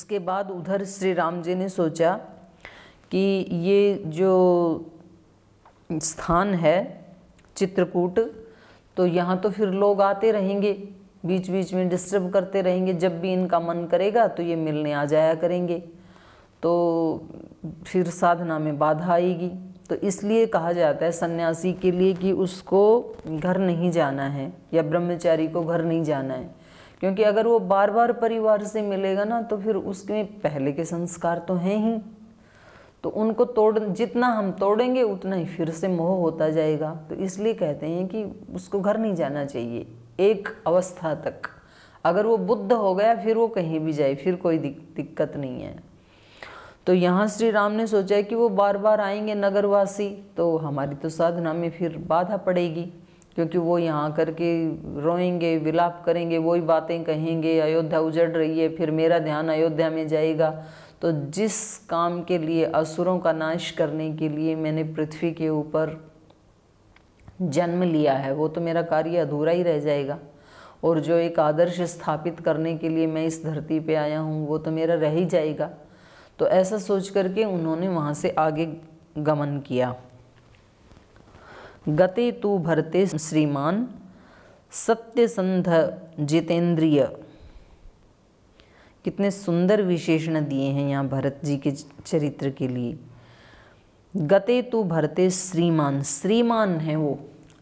उसके बाद उधर श्री राम जी ने सोचा कि ये जो स्थान है चित्रकूट, तो यहाँ तो फिर लोग आते रहेंगे, बीच बीच में डिस्टर्ब करते रहेंगे, जब भी इनका मन करेगा तो ये मिलने आ जाया करेंगे, तो फिर साधना में बाधा आएगी। तो इसलिए कहा जाता है सन्यासी के लिए कि उसको घर नहीं जाना है या ब्रह्मचारी को घर नहीं जाना है, क्योंकि अगर वो बार बार परिवार से मिलेगा ना तो फिर उसके पहले के संस्कार तो हैं ही, तो उनको जितना हम तोड़ेंगे उतना ही फिर से मोह होता जाएगा। तो इसलिए कहते हैं कि उसको घर नहीं जाना चाहिए एक अवस्था तक। अगर वो बुद्ध हो गया फिर वो कहीं भी जाए, फिर कोई दिक्कत नहीं है। तो यहाँ श्री राम ने सोचा कि वो बार बार आएंगे नगरवासी, तो हमारी तो साधना में फिर बाधा पड़ेगी, क्योंकि वो यहाँ करके रोएंगे, विलाप करेंगे, वही बातें कहेंगे, अयोध्या उजड़ रही है, फिर मेरा ध्यान अयोध्या में जाएगा। तो जिस काम के लिए, असुरों का नाश करने के लिए मैंने पृथ्वी के ऊपर जन्म लिया है, वो तो मेरा कार्य अधूरा ही रह जाएगा, और जो एक आदर्श स्थापित करने के लिए मैं इस धरती पे आया हूँ वो तो मेरा रह ही जाएगा। तो ऐसा सोच करके उन्होंने वहाँ से आगे गमन किया। गते तु भरते श्रीमान सत्यसंध जितेंद्रिय। कितने सुंदर विशेषण दिए हैं यहाँ भरत जी के चरित्र के लिए। गते तु भरते श्रीमान, श्रीमान है वो।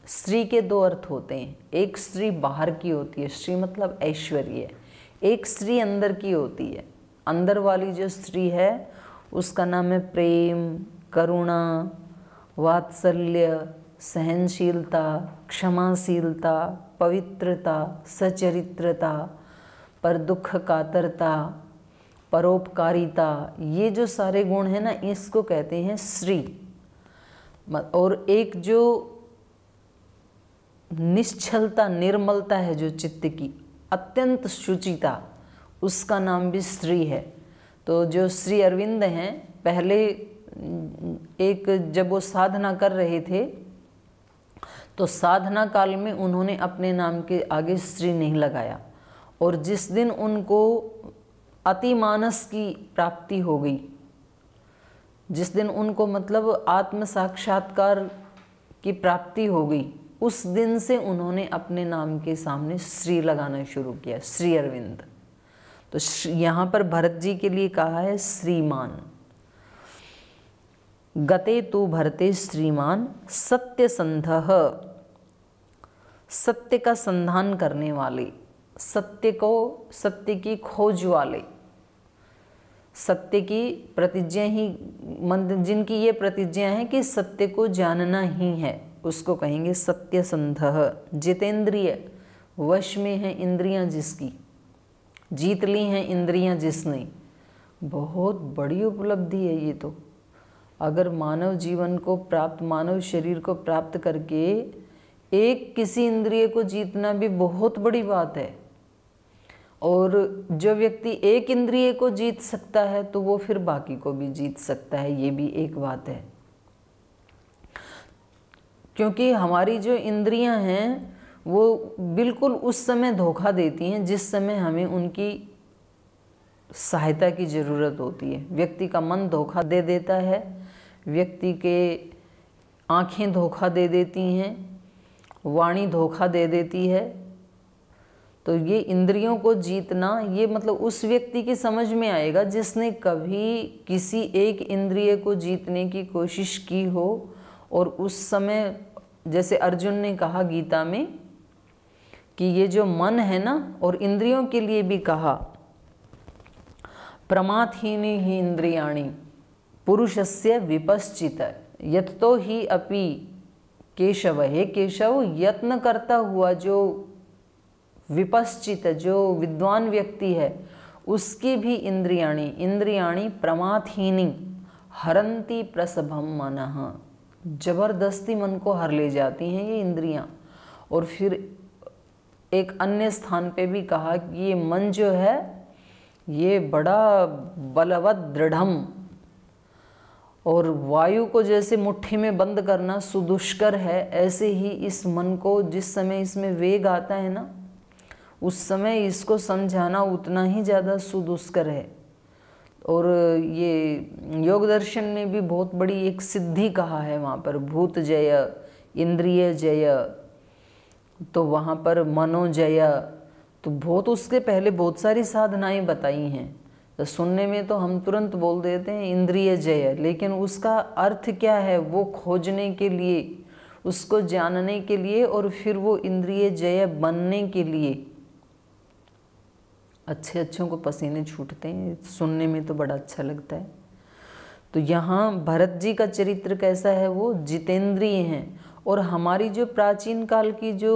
श्री के दो अर्थ होते हैं, एक श्री बाहर की होती है, श्री मतलब ऐश्वर्य, एक श्री अंदर की होती है। अंदर वाली जो स्त्री है उसका नाम है प्रेम, करुणा, वात्सल्य, सहनशीलता, क्षमाशीलता, पवित्रता, सचरित्रता, पर दुख कातरता, परोपकारिता। ये जो सारे गुण हैं ना, इसको कहते हैं श्री। और एक जो निश्चलता, निर्मलता है जो चित्त की, अत्यंत शुचिता, उसका नाम भी श्री है। तो जो श्री अरविंद हैं, पहले एक जब वो साधना कर रहे थे तो साधना काल में उन्होंने अपने नाम के आगे श्री नहीं लगाया, और जिस दिन उनको अतिमानस की प्राप्ति हो गई, जिस दिन उनको मतलब आत्म साक्षात्कार की प्राप्ति हो गई, उस दिन से उन्होंने अपने नाम के सामने श्री लगाना शुरू किया, श्री अरविंद। तो यहाँ पर भरत जी के लिए कहा है श्रीमान। गते तु भरते श्रीमान सत्यसंधः, सत्य का संधान करने वाले, सत्य की खोज वाले, सत्य की प्रतिज्ञा ही, जिनकी ये प्रतिज्ञा है कि सत्य को जानना ही है, उसको कहेंगे सत्यसंधः। जितेंद्रिय, वश में है इंद्रियां जिसकी, जीत ली हैं इंद्रियां जिसने। बहुत बड़ी उपलब्धि है ये तो। अगर मानव जीवन को प्राप्त, मानव शरीर को प्राप्त करके एक किसी इंद्रिय को जीतना भी बहुत बड़ी बात है। और जो व्यक्ति एक इंद्रिय को जीत सकता है तो वो फिर बाकी को भी जीत सकता है, ये भी एक बात है। क्योंकि हमारी जो इंद्रियां हैं वो बिल्कुल उस समय धोखा देती हैं जिस समय हमें उनकी सहायता की ज़रूरत होती है। व्यक्ति का मन धोखा दे देता है, व्यक्ति के आँखें धोखा दे देती हैं, वाणी धोखा दे देती है। तो ये इंद्रियों को जीतना, ये मतलब उस व्यक्ति की समझ में आएगा जिसने कभी किसी एक इंद्रिय को जीतने की कोशिश की हो, और उस समय जैसे अर्जुन ने कहा गीता में कि ये जो मन है ना, और इंद्रियों के लिए भी कहा प्रमाथहीनि हि इंद्रियाणि पुरुषस्य विपश्चित यतो ही अपि केशव। हे केशव, यत्न करता हुआ जो विपश्चित, जो विद्वान व्यक्ति है, उसकी भी इंद्रियाणि प्रमाथहीनि हरन्ति प्रसभम मनः। जबरदस्ती मन को हर ले जाती हैं ये इंद्रियां। और फिर एक अन्य स्थान पे भी कहा कि ये मन जो है ये बड़ा बलवत दृढ़म, और वायु को जैसे मुट्ठी में बंद करना सुदुष्कर है, ऐसे ही इस मन को जिस समय इसमें वेग आता है ना, उस समय इसको समझाना उतना ही ज़्यादा सुदुष्कर है। और ये योग दर्शन में भी बहुत बड़ी एक सिद्धि कहा है वहाँ पर, भूत जय, इंद्रिय जय, तो वहाँ पर मनोजय, तो बहुत उसके पहले बहुत सारी साधनाएं बताई हैं। तो सुनने में तो हम तुरंत बोल देते हैं इंद्रिय जय, लेकिन उसका अर्थ क्या है वो खोजने के लिए, उसको जानने के लिए, और फिर वो इंद्रिय जय बनने के लिए अच्छे अच्छों को पसीने छूटते हैं, सुनने में तो बड़ा अच्छा लगता है। तो यहाँ भरत जी का चरित्र कैसा है, वो जितेंद्रिय हैं। और हमारी जो प्राचीन काल की जो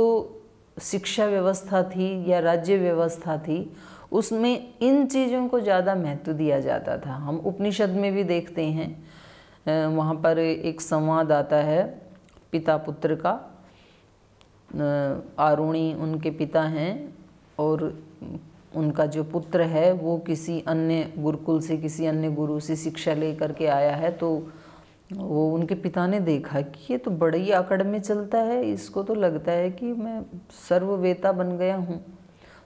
शिक्षा व्यवस्था थी या राज्य व्यवस्था थी, उसमें इन चीज़ों को ज़्यादा महत्व दिया जाता था। हम उपनिषद में भी देखते हैं, वहाँ पर एक संवाद आता है पिता पुत्र का। आरुणि उनके पिता हैं और उनका जो पुत्र है वो किसी अन्य गुरुकुल से, किसी अन्य गुरु से शिक्षा लेकर के आया है। तो वो उनके पिता ने देखा कि ये तो बड़े ही आकड़ में चलता है, इसको तो लगता है कि मैं सर्ववेता बन गया हूँ।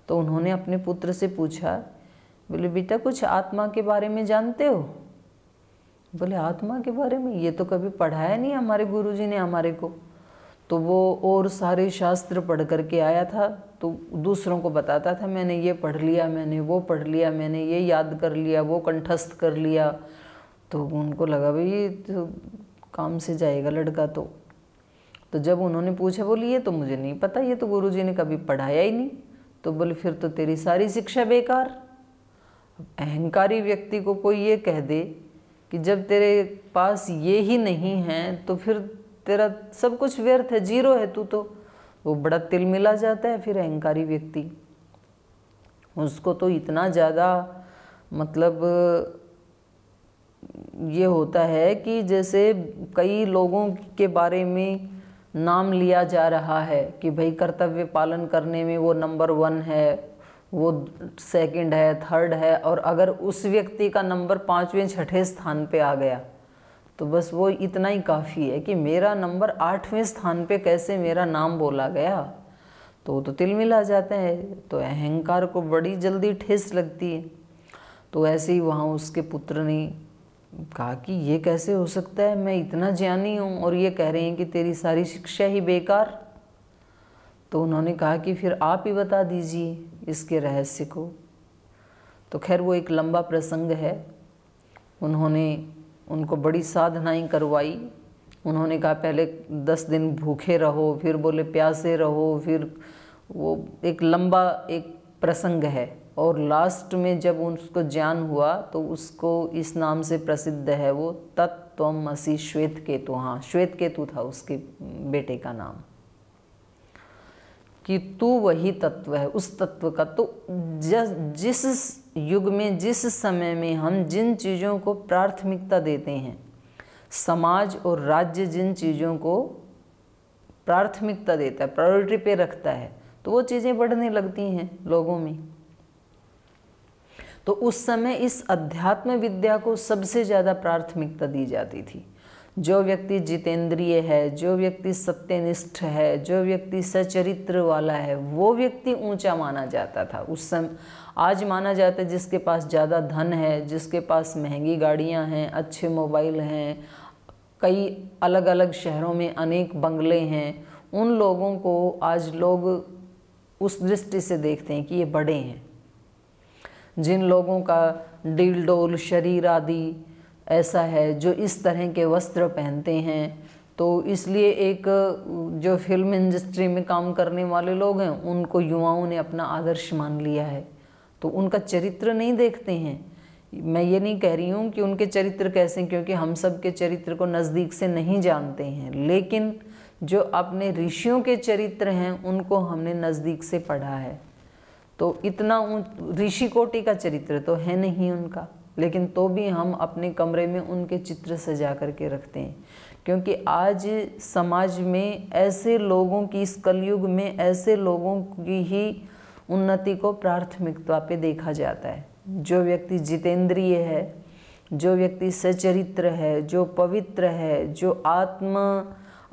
तो उन्होंने अपने पुत्र से पूछा, बोले बेटा कुछ आत्मा के बारे में जानते हो? बोले आत्मा के बारे में ये तो कभी पढ़ाया नहीं हमारे गुरुजी ने हमारे को। तो वो और सारे शास्त्र पढ़ करके आया था, तो दूसरों को बताता था मैंने ये पढ़ लिया, मैंने वो पढ़ लिया, मैंने ये याद कर लिया, वो कंठस्थ कर लिया। तो उनको लगा भाई ये तो काम से जाएगा लड़का। तो जब उन्होंने पूछा, बोली ये तो मुझे नहीं पता, ये तो गुरुजी ने कभी पढ़ाया ही नहीं। तो बोले फिर तो तेरी सारी शिक्षा बेकार। अहंकारी व्यक्ति को कोई ये कह दे कि जब तेरे पास ये ही नहीं है तो फिर तेरा सब कुछ व्यर्थ है, जीरो है तू, तो वो बड़ा तिलमिला जाता है। फिर अहंकारी व्यक्ति, उसको तो इतना ज़्यादा मतलब ये होता है कि जैसे कई लोगों के बारे में नाम लिया जा रहा है कि भाई कर्तव्य पालन करने में वो नंबर 1 है, वो सेकंड है, थर्ड है, और अगर उस व्यक्ति का नंबर 5वें 6ठे स्थान पे आ गया तो बस वो इतना ही काफ़ी है कि मेरा नंबर 8वें स्थान पे कैसे मेरा नाम बोला गया। तो वो तो तिलमिला जाते हैं। तो अहंकार को बड़ी जल्दी ठेस लगती है। तो ऐसे ही वहाँ उसके पुत्र ने कहा कि ये कैसे हो सकता है, मैं इतना ज्ञानी हूँ और ये कह रहे हैं कि तेरी सारी शिक्षा ही बेकार। तो उन्होंने कहा कि फिर आप ही बता दीजिए इसके रहस्य को। तो खैर वो एक लंबा प्रसंग है। उन्होंने उनको बड़ी साधनाएं करवाई। उन्होंने कहा पहले 10 दिन भूखे रहो, फिर बोले प्यासे रहो, फिर वो एक लंबा एक प्रसंग है। और लास्ट में जब उसको ज्ञान हुआ तो उसको इस नाम से प्रसिद्ध है वो तत्त्वमसि श्वेत केतु। हाँ, श्वेत केतु था उसके बेटे का नाम, कि तू वही तत्व है, उस तत्व का। तो जिस युग में, जिस समय में हम जिन चीज़ों को प्राथमिकता देते हैं, समाज और राज्य जिन चीज़ों को प्राथमिकता देता है, प्रायोरिटी पे रखता है, तो वो चीज़ें बढ़ने लगती हैं लोगों में। तो उस समय इस अध्यात्म विद्या को सबसे ज़्यादा प्राथमिकता दी जाती थी। जो व्यक्ति जितेंद्रिय है, जो व्यक्ति सत्यनिष्ठ है, जो व्यक्ति सचरित्र वाला है, वो व्यक्ति ऊंचा माना जाता था उस समय। आज माना जाता है जिसके पास ज़्यादा धन है, जिसके पास महंगी गाड़ियां हैं, अच्छे मोबाइल हैं, कई अलग अलग शहरों में अनेक बंगले हैं, उन लोगों को आज लोग उस दृष्टि से देखते हैं कि ये बड़े हैं। जिन लोगों का डील डोल शरीर आदि ऐसा है, जो इस तरह के वस्त्र पहनते हैं, तो इसलिए एक जो फिल्म इंडस्ट्री में काम करने वाले लोग हैं उनको युवाओं ने अपना आदर्श मान लिया है। तो उनका चरित्र नहीं देखते हैं। मैं ये नहीं कह रही हूँ कि उनके चरित्र कैसे, क्योंकि हम सब के चरित्र को नज़दीक से नहीं जानते हैं, लेकिन जो अपने ऋषियों के चरित्र हैं उनको हमने नज़दीक से पढ़ा है। तो इतना ऋषि कोटि का चरित्र तो है नहीं उनका, लेकिन तो भी हम अपने कमरे में उनके चित्र सजा करके रखते हैं, क्योंकि आज समाज में ऐसे लोगों की, इस कलयुग में ऐसे लोगों की ही उन्नति को प्राथमिकता पे देखा जाता है। जो व्यक्ति जितेंद्रिय है, जो व्यक्ति सचरित्र है, जो पवित्र है, जो आत्म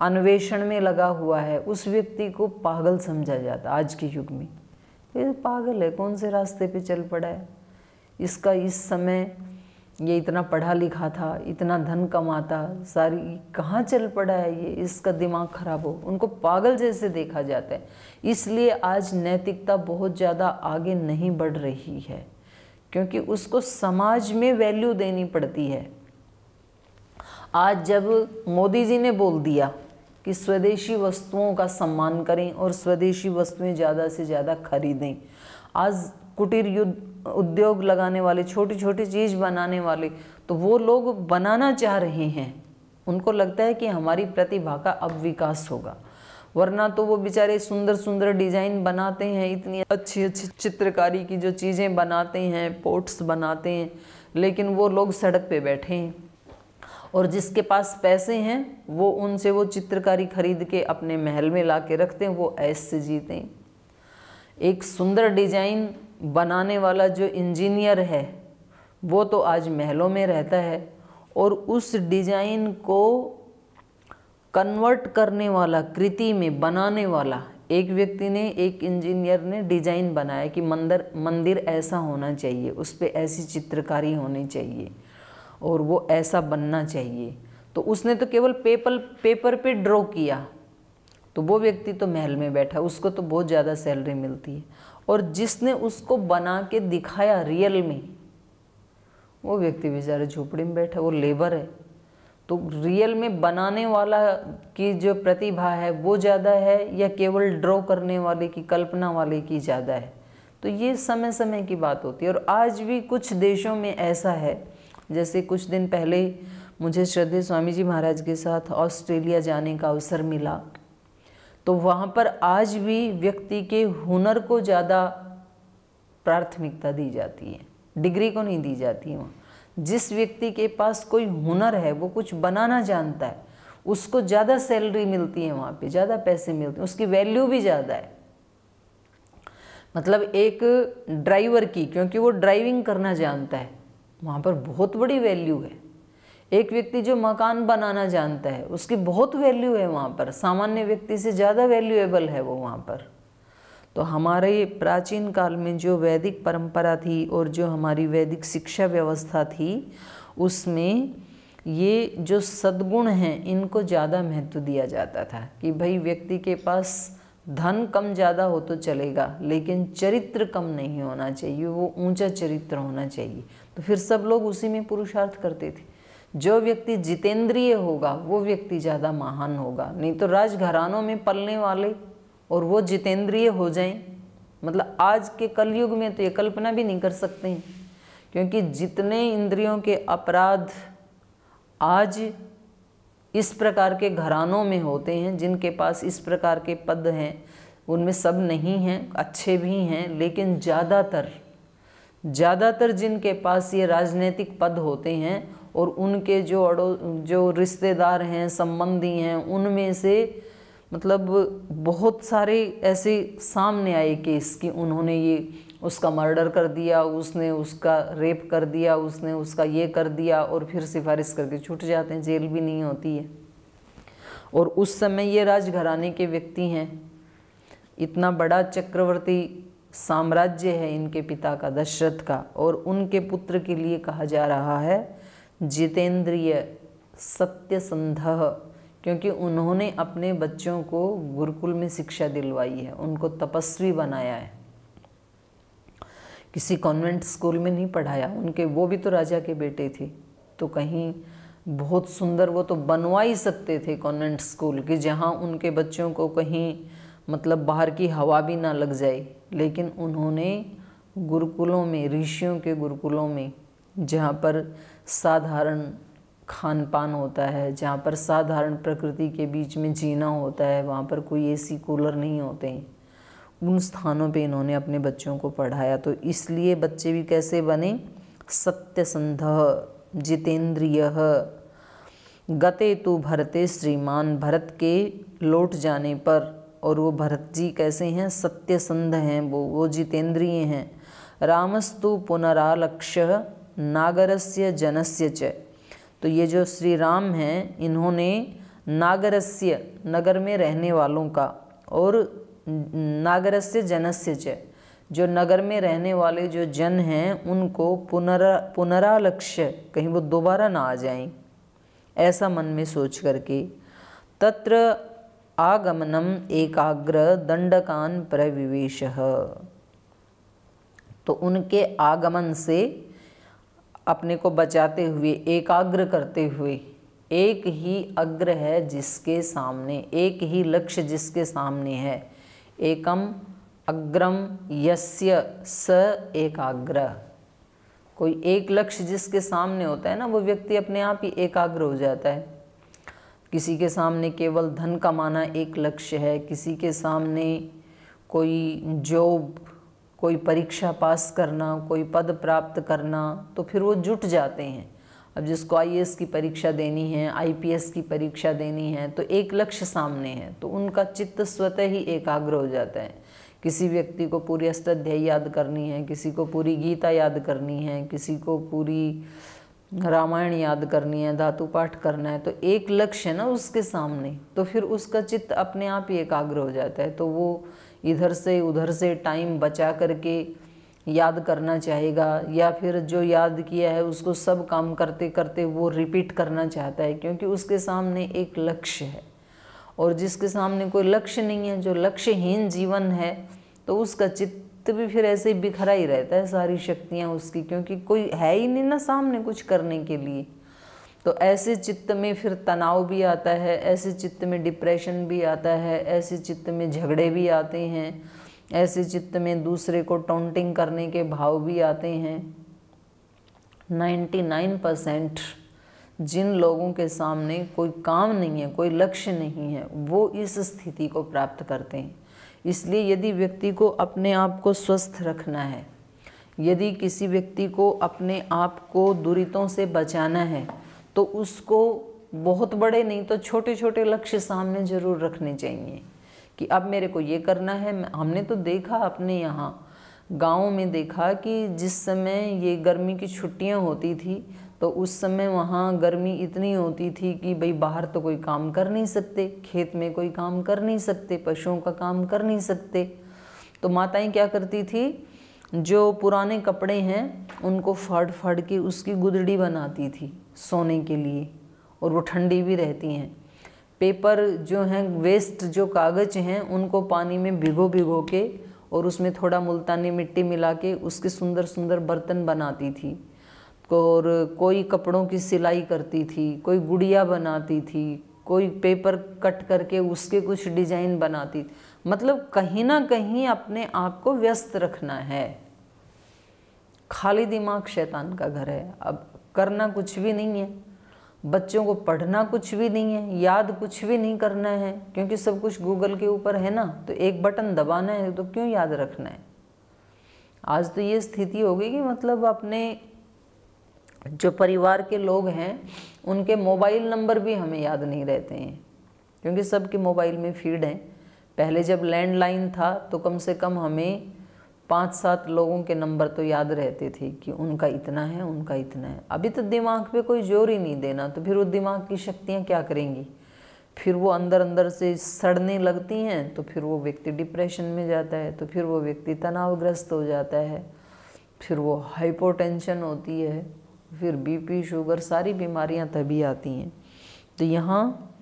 अन्वेषण में लगा हुआ है, उस व्यक्ति को पागल समझा जाता है आज के युग में। ये पागल है, कौन से रास्ते पे चल पड़ा है, इसका इस समय ये इतना पढ़ा लिखा था, इतना धन कमाता, सारी कहाँ चल पड़ा है ये, इसका दिमाग खराब हो, उनको पागल जैसे देखा जाता है। इसलिए आज नैतिकता बहुत ज़्यादा आगे नहीं बढ़ रही है, क्योंकि उसको समाज में वैल्यू देनी पड़ती है। आज जब मोदी जी ने बोल दिया कि स्वदेशी वस्तुओं का सम्मान करें और स्वदेशी वस्तुएं ज़्यादा से ज़्यादा खरीदें, आज कुटीर उद्योग लगाने वाले, छोटी छोटी चीज़ बनाने वाले, तो वो लोग बनाना चाह रहे हैं। उनको लगता है कि हमारी प्रतिभा का अब विकास होगा, वरना तो वो बेचारे सुंदर सुंदर डिज़ाइन बनाते हैं, इतनी अच्छी अच्छी चित्रकारी की जो चीज़ें बनाते हैं, पोट्स बनाते हैं, लेकिन वो लोग सड़क पे बैठे हैं। और जिसके पास पैसे हैं वो उनसे वो चित्रकारी खरीद के अपने महल में ला के रखते हैं, वो ऐश से जीते हैं। एक सुंदर डिज़ाइन बनाने वाला जो इंजीनियर है वो तो आज महलों में रहता है, और उस डिज़ाइन को कन्वर्ट करने वाला, कृति में बनाने वाला एक व्यक्ति ने, एक इंजीनियर ने डिज़ाइन बनाया कि मंदिर ऐसा होना चाहिए, उस पर ऐसी चित्रकारी होनी चाहिए और वो ऐसा बनना चाहिए। तो उसने तो केवल पेपर पे ड्रॉ किया, तो वो व्यक्ति तो महल में बैठा, उसको तो बहुत ज़्यादा सैलरी मिलती है। और जिसने उसको बना के दिखाया रियल में, वो व्यक्ति बेचारे झोपड़ी में बैठा, वो लेबर है। तो रियल में बनाने वाला की जो प्रतिभा है वो ज़्यादा है या केवल ड्रॉ करने वाले की, कल्पना वाले की ज़्यादा है? तो ये समय समय की बात होती है। और आज भी कुछ देशों में ऐसा है, जैसे कुछ दिन पहले मुझे श्रद्धेय स्वामी जी महाराज के साथ ऑस्ट्रेलिया जाने का अवसर मिला, तो वहाँ पर आज भी व्यक्ति के हुनर को ज़्यादा प्राथमिकता दी जाती है, डिग्री को नहीं दी जाती है। वहाँ जिस व्यक्ति के पास कोई हुनर है, वो कुछ बनाना जानता है, उसको ज़्यादा सैलरी मिलती है, वहाँ पे ज़्यादा पैसे मिलते हैं, उसकी वैल्यू भी ज़्यादा है। मतलब एक ड्राइवर की, क्योंकि वो ड्राइविंग करना जानता है, वहाँ पर बहुत बड़ी वैल्यू है। एक व्यक्ति जो मकान बनाना जानता है, उसकी बहुत वैल्यू है वहाँ पर, सामान्य व्यक्ति से ज़्यादा वैल्यूएबल है वो वहाँ पर। तो हमारे प्राचीन काल में जो वैदिक परंपरा थी और जो हमारी वैदिक शिक्षा व्यवस्था थी, उसमें ये जो सद्गुण हैं इनको ज़्यादा महत्व दिया जाता था कि भाई व्यक्ति के पास धन कम ज़्यादा हो तो चलेगा, लेकिन चरित्र कम नहीं होना चाहिए, वो ऊंचा चरित्र होना चाहिए। तो फिर सब लोग उसी में पुरुषार्थ करते थे। जो व्यक्ति जितेंद्रिय होगा वो व्यक्ति ज़्यादा महान होगा। नहीं तो राजघरानों में पलने वाले और वो जितेंद्रिय हो जाएं, मतलब आज के कलयुग में तो ये कल्पना भी नहीं कर सकते हैं, क्योंकि जितने इंद्रियों के अपराध आज इस प्रकार के घरानों में होते हैं, जिनके पास इस प्रकार के पद हैं, उनमें सब नहीं हैं, अच्छे भी हैं, लेकिन ज़्यादातर जिनके पास ये राजनीतिक पद होते हैं और उनके जो रिश्तेदार हैं, संबंधी हैं, उनमें से मतलब बहुत सारे ऐसे सामने आए केस कि उन्होंने ये उसका मर्डर कर दिया, उसने उसका रेप कर दिया, उसने उसका ये कर दिया, और फिर सिफारिश करके छूट जाते हैं, जेल भी नहीं होती है। और उस समय ये राजघराने के व्यक्ति हैं, इतना बड़ा चक्रवर्ती साम्राज्य है इनके पिता का, दशरथ का, और उनके पुत्र के लिए कहा जा रहा है जितेंद्रिय सत्यसंधः, क्योंकि उन्होंने अपने बच्चों को गुरुकुल में शिक्षा दिलवाई है, उनको तपस्वी बनाया है, किसी कॉन्वेंट स्कूल में नहीं पढ़ाया। उनके वो भी तो राजा के बेटे थे, तो कहीं बहुत सुंदर वो तो बनवा ही सकते थे कॉन्वेंट स्कूल कि जहाँ उनके बच्चों को कहीं मतलब बाहर की हवा भी ना लग जाए, लेकिन उन्होंने गुरुकुलों में, ऋषियों के गुरुकुलों में, जहाँ पर साधारण खान पान होता है, जहाँ पर साधारण प्रकृति के बीच में जीना होता है, वहाँ पर कोई एसी कूलर नहीं होते हैं, उन स्थानों पे इन्होंने अपने बच्चों को पढ़ाया। तो इसलिए बच्चे भी कैसे बने? सत्यसंधः जितेंद्रियः। गते तु भरते श्रीमान, भरत के लौट जाने पर, और वो भरत जी कैसे हैं? सत्यसंध हैं, वो जितेंद्रिय हैं। रामस्तु पुनरालक्ष्य नागरस्य जनस्य च। तो ये जो श्री राम हैं, इन्होंने नागरस्य, नगर में रहने वालों का, और नागरस्य जनस्य च, जो नगर में रहने वाले जो जन हैं उनको पुनरालक्ष्य, कहीं वो दोबारा ना आ जाएं, ऐसा मन में सोच करके तत्र आगमनम एकाग्र दंडकान प्रविवेशः, तो उनके आगमन से अपने को बचाते हुए, एकाग्र करते हुए, एक ही अग्र है जिसके सामने, एक ही लक्ष्य जिसके सामने है, एकम अग्रम यस्य स एकाग्र, कोई एक लक्ष्य जिसके सामने होता है ना, वो व्यक्ति अपने आप ही एकाग्र हो जाता है। किसी के सामने केवल धन कमाना एक लक्ष्य है, किसी के सामने कोई जॉब, कोई परीक्षा पास करना, कोई पद प्राप्त करना, तो फिर वो जुट जाते हैं। अब जिसको IAS की परीक्षा देनी है, IPS की परीक्षा देनी है, तो एक लक्ष्य सामने है, तो उनका चित्त स्वतः ही एकाग्र हो जाता है। किसी व्यक्ति को पूरी अष्टाध्यायी याद करनी है, किसी को पूरी गीता याद करनी है, किसी को पूरी रामायण याद करनी है, धातु पाठ करना है, तो एक लक्ष्य है ना उसके सामने, तो फिर उसका चित्त अपने आप ही एकाग्र हो जाता है। तो वो इधर से उधर से टाइम बचा करके याद करना चाहेगा, या फिर जो याद किया है उसको सब काम करते करते वो रिपीट करना चाहता है, क्योंकि उसके सामने एक लक्ष्य है। और जिसके सामने कोई लक्ष्य नहीं है, जो लक्ष्यहीन जीवन है, तो उसका चित्त भी फिर ऐसे ही बिखरा ही रहता है, सारी शक्तियाँ उसकी, क्योंकि कोई है ही नहीं ना सामने कुछ करने के लिए। तो ऐसे चित्त में फिर तनाव भी आता है, ऐसे चित्त में डिप्रेशन भी आता है, ऐसे चित्त में झगड़े भी आते हैं, ऐसे चित्त में दूसरे को टॉन्टिंग करने के भाव भी आते हैं। 99% जिन लोगों के सामने कोई काम नहीं है, कोई लक्ष्य नहीं है, वो इस स्थिति को प्राप्त करते हैं। इसलिए यदि व्यक्ति को अपने आप को स्वस्थ रखना है, यदि किसी व्यक्ति को अपने आप को दुरितों से बचाना है, तो उसको बहुत बड़े नहीं तो छोटे छोटे लक्ष्य सामने जरूर रखने चाहिए कि अब मेरे को ये करना है। हमने तो देखा अपने यहाँ गाँव में देखा कि जिस समय ये गर्मी की छुट्टियाँ होती थी, तो उस समय वहाँ गर्मी इतनी होती थी कि भाई बाहर तो कोई काम कर नहीं सकते, खेत में कोई काम कर नहीं सकते, पशुओं का काम कर नहीं सकते। तो माताएं क्या करती थी, जो पुराने कपड़े हैं उनको फाड़ फाड़ के उसकी गुदड़ी बनाती थी सोने के लिए, और वो ठंडी भी रहती हैं। पेपर जो हैं, वेस्ट जो कागज़ हैं, उनको पानी में भिगो भिगो के और उसमें थोड़ा मुल्तानी मिट्टी मिला के उसके सुंदर सुंदर बर्तन बनाती थी। और कोई कपड़ों की सिलाई करती थी, कोई गुड़िया बनाती थी, कोई पेपर कट करके उसके कुछ डिजाइन बनाती थी। मतलब कहीं ना कहीं अपने आप को व्यस्त रखना है। खाली दिमाग शैतान का घर है। अब करना कुछ भी नहीं है, बच्चों को पढ़ना कुछ भी नहीं है, याद कुछ भी नहीं करना है, क्योंकि सब कुछ गूगल के ऊपर है ना, तो एक बटन दबाना है, तो क्यों याद रखना है। आज तो ये स्थिति हो गई कि मतलब अपने जो परिवार के लोग हैं उनके मोबाइल नंबर भी हमें याद नहीं रहते हैं, क्योंकि सबके मोबाइल में फीड हैं। पहले जब लैंडलाइन था तो कम से कम हमें 5-7 लोगों के नंबर तो याद रहते थे कि उनका इतना है, उनका इतना है। अभी तो दिमाग पे कोई जोर ही नहीं देना, तो फिर वो दिमाग की शक्तियाँ क्या करेंगी, फिर वो अंदर अंदर से सड़ने लगती हैं, तो फिर वो व्यक्ति डिप्रेशन में जाता है, तो फिर वो व्यक्ति तनावग्रस्त हो जाता है, फिर वो हाइपोटेंशन होती है, फिर BP शुगर, सारी बीमारियां तभी आती हैं। तो यहाँ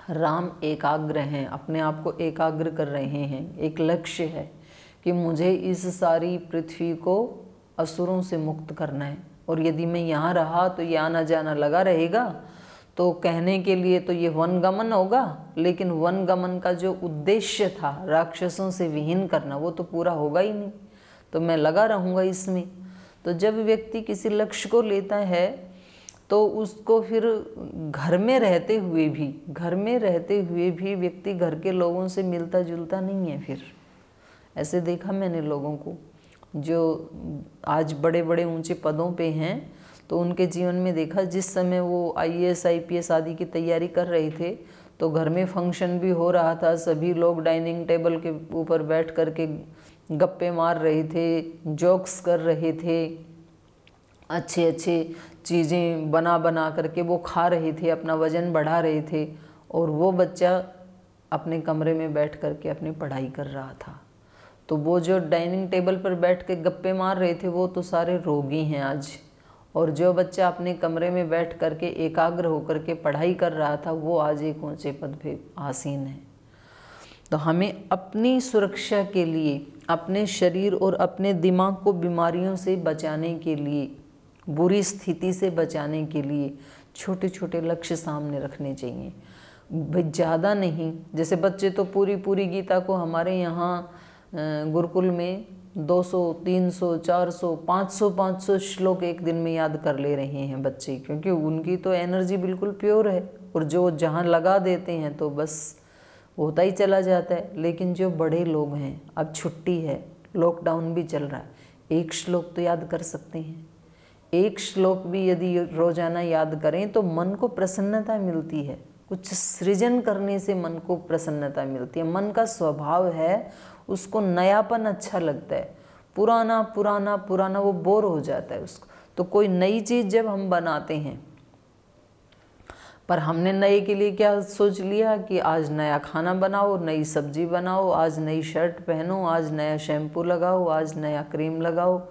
राम एकाग्र हैं, अपने आप को एकाग्र कर रहे हैं। एक लक्ष्य है कि मुझे इस सारी पृथ्वी को असुरों से मुक्त करना है, और यदि मैं यहाँ रहा तो ये आना जाना लगा रहेगा। तो कहने के लिए तो ये वनगमन होगा, लेकिन वनगमन का जो उद्देश्य था राक्षसों से विहीन करना, वो तो पूरा होगा ही नहीं, तो मैं लगा रहूँगा इसमें। तो जब व्यक्ति किसी लक्ष्य को लेता है तो उसको फिर घर में रहते हुए भी व्यक्ति घर के लोगों से मिलता जुलता नहीं है। फिर ऐसे देखा मैंने लोगों को जो आज बड़े बड़े ऊंचे पदों पे हैं, तो उनके जीवन में देखा जिस समय वो IAS IPS आदि की तैयारी कर रहे थे, तो घर में फंक्शन भी हो रहा था, सभी लोग डाइनिंग टेबल के ऊपर बैठ कर के गप्पे मार रहे थे, जोक्स कर रहे थे, अच्छे अच्छे चीज़ें बना बना करके वो खा रहे थे, अपना वज़न बढ़ा रहे थे, और वो बच्चा अपने कमरे में बैठ करके अपनी पढ़ाई कर रहा था। तो वो जो डाइनिंग टेबल पर बैठ के गप्पे मार रहे थे वो तो सारे रोगी हैं आज, और जो बच्चा अपने कमरे में बैठ करके एकाग्र होकर के पढ़ाई कर रहा था वो आज एक ऊंचे पद पे आसीन है। तो हमें अपनी सुरक्षा के लिए, अपने शरीर और अपने दिमाग को बीमारियों से बचाने के लिए, बुरी स्थिति से बचाने के लिए छोटे छोटे लक्ष्य सामने रखने चाहिए भाई, ज़्यादा नहीं। जैसे बच्चे तो पूरी पूरी गीता को हमारे यहाँ गुरुकुल में 200, 300, 400, 500 श्लोक एक दिन में याद कर ले रहे हैं बच्चे, क्योंकि उनकी तो एनर्जी बिल्कुल प्योर है, और जो जहाँ लगा देते हैं तो बस होता ही चला जाता है। लेकिन जो बड़े लोग हैं, अब छुट्टी है, लॉकडाउन भी चल रहा है, एक श्लोक तो याद कर सकते हैं। एक श्लोक भी यदि रोजाना याद करें तो मन को प्रसन्नता मिलती है, कुछ सृजन करने से मन को प्रसन्नता मिलती है। मन का स्वभाव है, उसको नयापन अच्छा लगता है, पुराना पुराना पुराना वो बोर हो जाता है उसको। तो कोई नई चीज़ जब हम बनाते हैं, पर हमने नए के लिए क्या सोच लिया कि आज नया खाना बनाओ, नई सब्जी बनाओ, आज नई शर्ट पहनो, आज नया शैम्पू लगाओ, आज नया क्रीम लगाओ।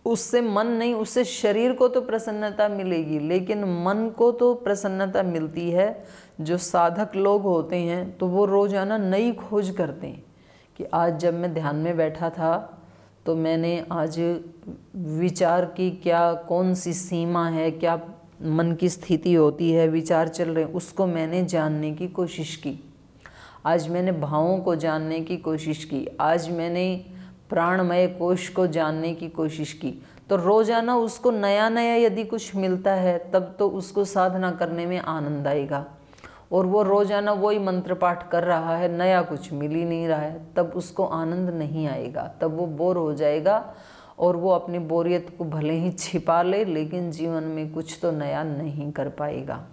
उससे मन नहीं, उससे शरीर को तो प्रसन्नता मिलेगी, लेकिन मन को तो प्रसन्नता मिलती है। जो साधक लोग होते हैं तो वो रोजाना नई खोज करते हैं कि आज जब मैं ध्यान में बैठा था तो मैंने आज विचार की क्या, कौन सी सीमा है, क्या मन की स्थिति होती है, विचार चल रहे हैं, उसको मैंने जानने की कोशिश की। आज मैंने भावों को जानने की कोशिश की, आज मैंने प्राणमय कोश को जानने की कोशिश की। तो रोजाना उसको नया नया यदि कुछ मिलता है तब तो उसको साधना करने में आनंद आएगा। और वो रोजाना वही मंत्र पाठ कर रहा है, नया कुछ मिल ही नहीं रहा है, तब उसको आनंद नहीं आएगा, तब वो बोर हो जाएगा, और वो अपनी बोरियत को भले ही छिपा ले लेकिन जीवन में कुछ तो नया नहीं कर पाएगा।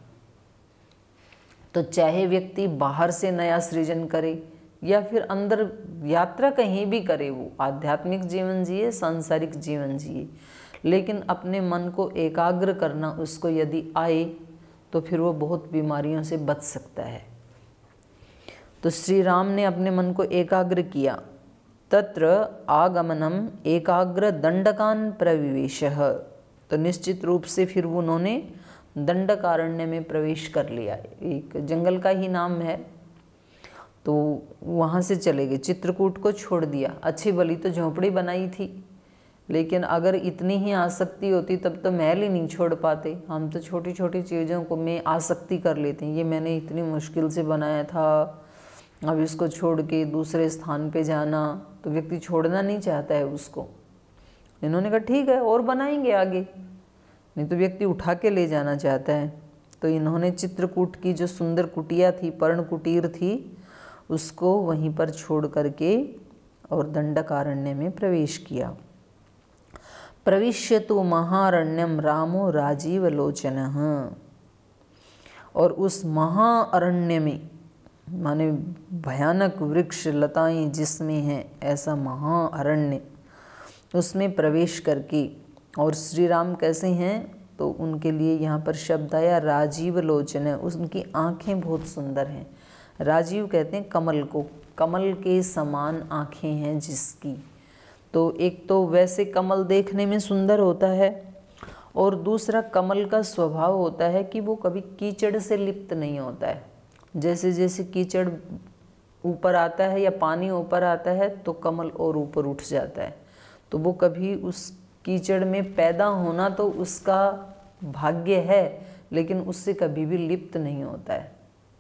तो चाहे व्यक्ति बाहर से नया सृजन करे या फिर अंदर यात्रा कहीं भी करे, वो आध्यात्मिक जीवन जिए, सांसारिक जीवन जिए, लेकिन अपने मन को एकाग्र करना उसको यदि आए तो फिर वो बहुत बीमारियों से बच सकता है। तो श्री राम ने अपने मन को एकाग्र किया। तत्र आगमनम एकाग्र दंडकान प्रविवेशः, तो निश्चित रूप से फिर उन्होंने दंडकारण्य में प्रवेश कर लिया। एक जंगल का ही नाम है, तो वहाँ से चले गए, चित्रकूट को छोड़ दिया। अच्छी भली तो झोंपड़ी बनाई थी, लेकिन अगर इतनी ही आसक्ति होती तब तो महल ही नहीं छोड़ पाते। हम तो छोटी छोटी चीज़ों को में आसक्ति कर लेते हैं, ये मैंने इतनी मुश्किल से बनाया था, अब इसको छोड़ के दूसरे स्थान पे जाना, तो व्यक्ति छोड़ना नहीं चाहता है उसको। इन्होंने कहा ठीक है और बनाएंगे आगे, नहीं तो व्यक्ति उठा के ले जाना चाहता है। तो इन्होंने चित्रकूट की जो सुंदर कुटिया थी, पर्ण कुटीर थी, उसको वहीं पर छोड़ करके और दंडकारण्य में प्रवेश किया। प्रविश्यतु महारण्यम रामो राजीव लोचनः, और उस महाअरण्य में, माने भयानक वृक्ष लताएं जिसमें हैं, ऐसा महाअरण्य, उसमें प्रवेश करके, और श्री राम कैसे हैं तो उनके लिए यहाँ पर शब्द आया राजीव लोचन है, उनकी आँखें बहुत सुंदर हैं। राजीव कहते हैं कमल को, कमल के समान आँखें हैं जिसकी। तो एक तो वैसे कमल देखने में सुंदर होता है, और दूसरा कमल का स्वभाव होता है कि वो कभी कीचड़ से लिप्त नहीं होता है। जैसे जैसे कीचड़ ऊपर आता है या पानी ऊपर आता है तो कमल और ऊपर उठ जाता है, तो वो कभी उस कीचड़ में पैदा होना तो उसका भाग्य है, लेकिन उससे कभी भी लिप्त नहीं होता है।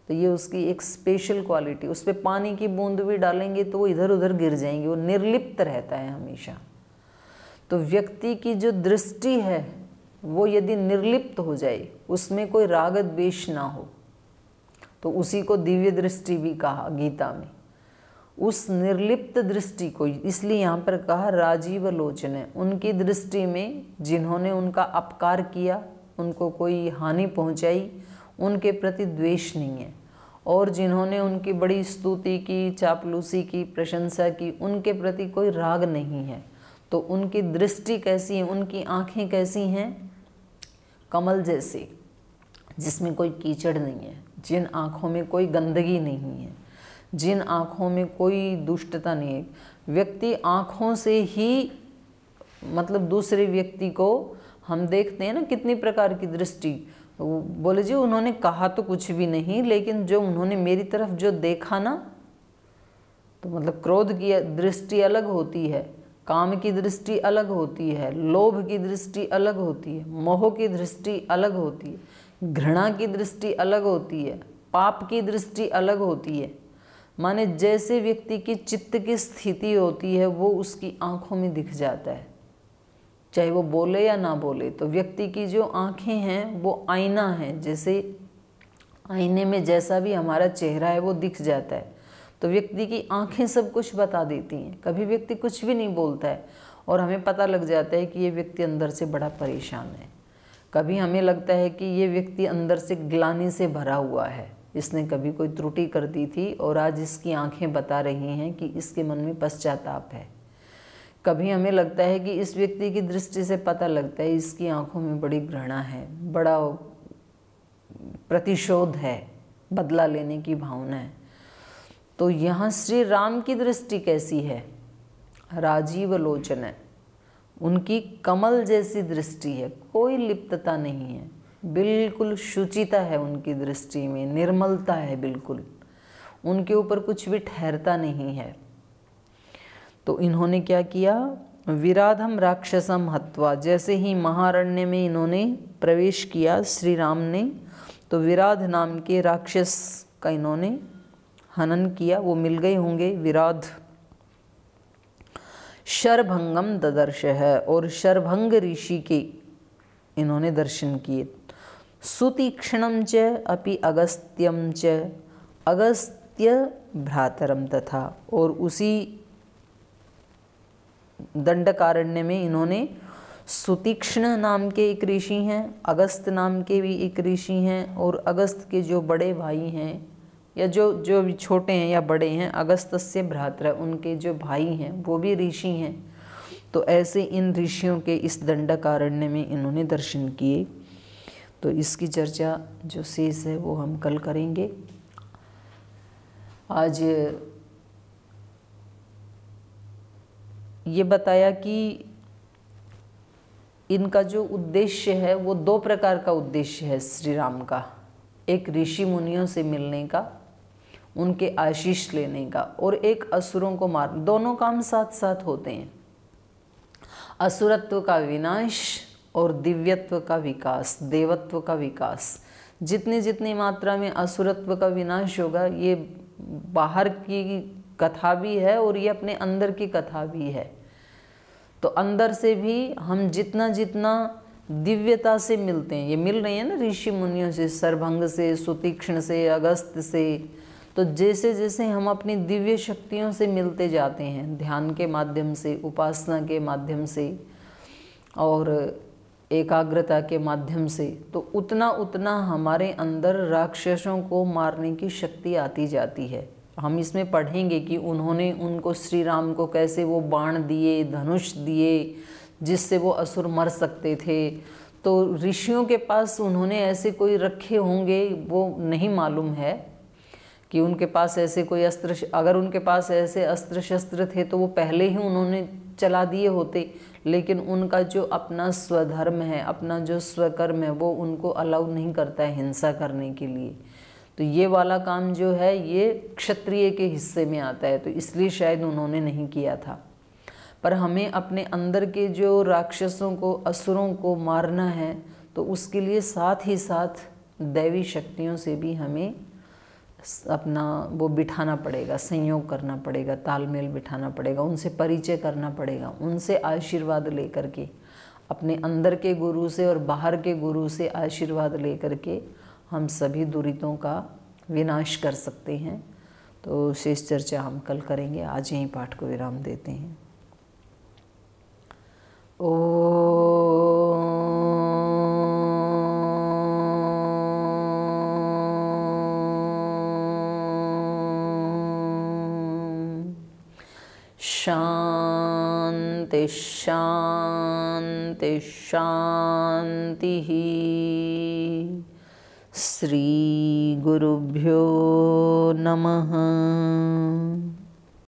तो ये उसकी एक स्पेशल क्वालिटी, उस पर पानी की बूंद भी डालेंगे तो वो इधर उधर गिर जाएंगे, वो निर्लिप्त रहता है हमेशा। तो व्यक्ति की जो दृष्टि है वो यदि निर्लिप्त हो जाए, उसमें कोई राग द्वेष ना हो, तो उसी को दिव्य दृष्टि भी कहा गीता में। उस निर्लिप्त दृष्टि को इसलिए यहाँ पर कहा राजीव लोचन है। उनकी दृष्टि में जिन्होंने उनका अपकार किया, उनको कोई हानि पहुँचाई, उनके प्रति द्वेष नहीं है, और जिन्होंने उनकी बड़ी स्तुति की, चापलूसी की, प्रशंसा की, उनके प्रति कोई राग नहीं है। तो उनकी दृष्टि कैसी है, उनकी आँखें कैसी हैं, कमल जैसे, जिसमें कोई कीचड़ नहीं है, जिन आँखों में कोई गंदगी नहीं है, जिन आँखों में कोई दुष्टता नहीं है। व्यक्ति आँखों से ही मतलब दूसरे व्यक्ति को हम देखते हैं ना, कितनी प्रकार की दृष्टि। बोले जी उन्होंने कहा तो कुछ भी नहीं, लेकिन जो उन्होंने मेरी तरफ जो देखा ना, तो मतलब क्रोध की दृष्टि अलग होती है, काम की दृष्टि अलग होती है, लोभ की दृष्टि अलग होती है, मोह की दृष्टि अलग होती है, घृणा की दृष्टि अलग होती है, पाप की दृष्टि अलग होती है। माने जैसे व्यक्ति की चित्त की स्थिति होती है वो उसकी आंखों में दिख जाता है, चाहे वो बोले या ना बोले। तो व्यक्ति की जो आंखें हैं वो आईना है, जैसे आईने में जैसा भी हमारा चेहरा है वो दिख जाता है। तो व्यक्ति की आंखें सब कुछ बता देती हैं। कभी व्यक्ति कुछ भी नहीं बोलता है और हमें पता लग जाता है कि ये व्यक्ति अंदर से बड़ा परेशान है। कभी हमें लगता है कि ये व्यक्ति अंदर से ग्लानि से भरा हुआ है, इसने कभी कोई त्रुटि कर दी थी और आज इसकी आंखें बता रही हैं कि इसके मन में पश्चाताप है। कभी हमें लगता है कि इस व्यक्ति की दृष्टि से पता लगता है इसकी आंखों में बड़ी घृणा है, बड़ा प्रतिशोध है, बदला लेने की भावना है। तो यहाँ श्री राम की दृष्टि कैसी है? राजीव लोचन है, उनकी कमल जैसी दृष्टि है, कोई लिप्तता नहीं है, बिल्कुल शुचिता है उनकी दृष्टि में, निर्मलता है बिल्कुल, उनके ऊपर कुछ भी ठहरता नहीं है। तो इन्होंने क्या किया? विराधम राक्षसम हत्वा, जैसे ही महारण्य में इन्होंने प्रवेश किया श्री राम ने, तो विराध नाम के राक्षस का इन्होंने हनन किया। वो मिल गए होंगे विराध। शरभंगम ददर्श है, और शरभंग ऋषि के इन्होंने दर्शन किए। सुतीक्ष्णम च अपि अगस्त्यम च, अगस्त्य भ्रातरम तथा, और उसी दंडकारण्य में इन्होंने सुतीक्ष्ण नाम के एक ऋषि हैं, अगस्त नाम के भी एक ऋषि हैं, और अगस्त के जो बड़े भाई हैं या जो भी छोटे हैं या बड़े हैं, अगस्तस्य भ्रातर, उनके जो भाई हैं वो भी ऋषि हैं। तो ऐसे इन ऋषियों के इस दंडकारण्य में इन्होंने दर्शन किए। तो इसकी चर्चा जो शेष है वो हम कल करेंगे। आज ये बताया कि इनका जो उद्देश्य है वो दो प्रकार का उद्देश्य है श्री राम का। एक ऋषि मुनियों से मिलने का, उनके आशीष लेने का, और एक असुरों को मार। दोनों काम साथ साथ होते हैं, असुरत्व का विनाश और दिव्यत्व का विकास, देवत्व का विकास। जितनी जितनी मात्रा में असुरत्व का विनाश होगा, ये बाहर की कथा भी है और ये अपने अंदर की कथा भी है। तो अंदर से भी हम जितना जितना दिव्यता से मिलते हैं, ये मिल रही है ना ऋषि मुनियों से, सरभंग से, सुतीक्ष्ण से, अगस्त से, तो जैसे जैसे हम अपनी दिव्य शक्तियों से मिलते जाते हैं, ध्यान के माध्यम से, उपासना के माध्यम से और एकाग्रता के माध्यम से, तो उतना उतना हमारे अंदर राक्षसों को मारने की शक्ति आती जाती है। हम इसमें पढ़ेंगे कि उन्होंने उनको श्री राम को कैसे वो बाण दिए, धनुष दिए, जिससे वो असुर मर सकते थे। तो ऋषियों के पास उन्होंने ऐसे कोई रखे होंगे, वो नहीं मालूम है कि उनके पास ऐसे कोई अस्त्र, अगर उनके पास ऐसे अस्त्र शस्त्र थे तो वो पहले ही उन्होंने चला दिए होते। लेकिन उनका जो अपना स्वधर्म है, अपना जो स्वकर्म है, वो उनको अलाउ नहीं करता है हिंसा करने के लिए। तो ये वाला काम जो है ये क्षत्रिय के हिस्से में आता है, तो इसलिए शायद उन्होंने नहीं किया था। पर हमें अपने अंदर के जो राक्षसों को, असुरों को मारना है, तो उसके लिए साथ ही साथ दैवी शक्तियों से भी हमें अपना वो बिठाना पड़ेगा, संयोग करना पड़ेगा, तालमेल बिठाना पड़ेगा, उनसे परिचय करना पड़ेगा, उनसे आशीर्वाद लेकर के, अपने अंदर के गुरु से और बाहर के गुरु से आशीर्वाद लेकर के हम सभी दुरितों का विनाश कर सकते हैं। तो शेष चर्चा हम कल करेंगे। आज यहीं पाठ को विराम देते हैं। शांति शांति शांति। श्री गुरुभ्यो नमः।